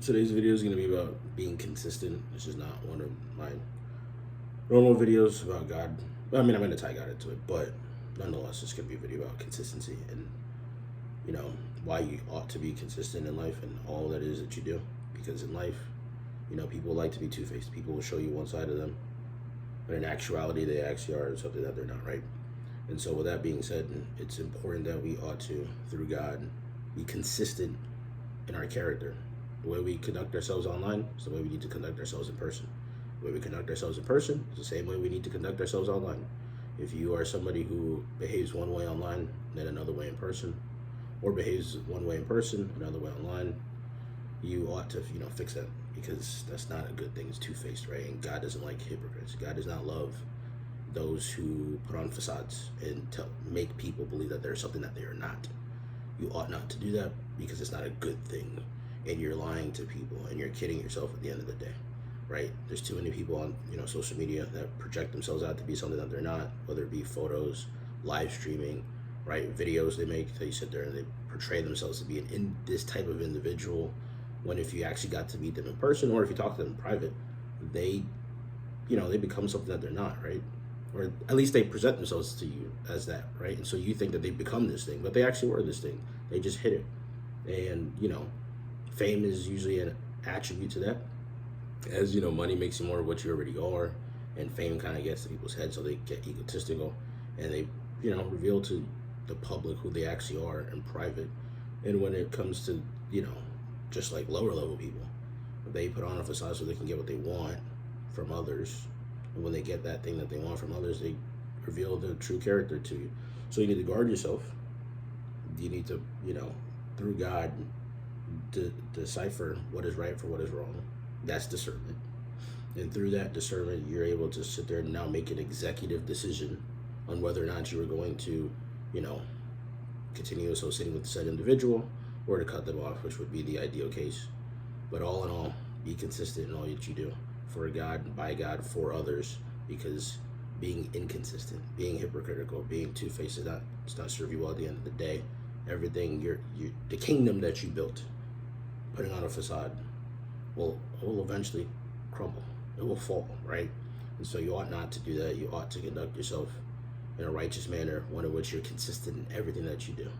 Today's video is going to be about being consistent. This is not one of my normal videos about God. I mean, I'm going to tie God into it, but nonetheless, it's going to be a video about consistency and, why you ought to be consistent in life and all that is that you do. Because in life, people like to be two-faced. People will show you one side of them, but in actuality, they actually are something that they're not, right? And so with that being said, it's important that we ought to, through God, be consistent in our character. The way we conduct ourselves online is the way we need to conduct ourselves in person. The way we conduct ourselves in person is the same way we need to conduct ourselves online. If you are somebody who behaves one way online, then another way in person, or behaves one way in person, another way online, you ought to, fix that, because that's not a good thing. It's two-faced, right? And God doesn't like hypocrites. God does not love those who put on facades and make people believe that they're something that they are not. You ought not to do that, because it's not a good thing, and you're lying to people and you're kidding yourself at the end of the day, right? There's too many people on social media that project themselves out to be something that they're not, whether it be photos, live streaming, right? Videos they make, they sit there and they portray themselves to be this type of individual, when if you actually got to meet them in person, or if you talk to them in private, they become something that they're not, right? Or at least they present themselves to you as that, right? And so you think that they've become this thing, but they actually were this thing. They just hit it. And, fame is usually an attribute to that. As, money makes you more of what you already are, and fame kind of gets to people's heads, so they get egotistical, and they, reveal to the public who they actually are in private. And when it comes to, just like lower level people, they put on a facade so they can get what they want from others. And when they get that thing that they want from others, they reveal their true character to you. So you need to guard yourself. You need to, through God, decipher what is right for what is wrong. That's discernment. And through that discernment, you're able to sit there and now make an executive decision on whether or not you are going to, continue associating with said individual, or to cut them off, which would be the ideal case. But all in all, be consistent in all that you do, for God, by God, for others, because being inconsistent, being hypocritical, being two-faced does not serve you well at the end of the day. Everything, the kingdom that you built, putting on a facade, will eventually crumble. It will fall, right? And so you ought not to do that. You ought to conduct yourself in a righteous manner, one in which you're consistent in everything that you do.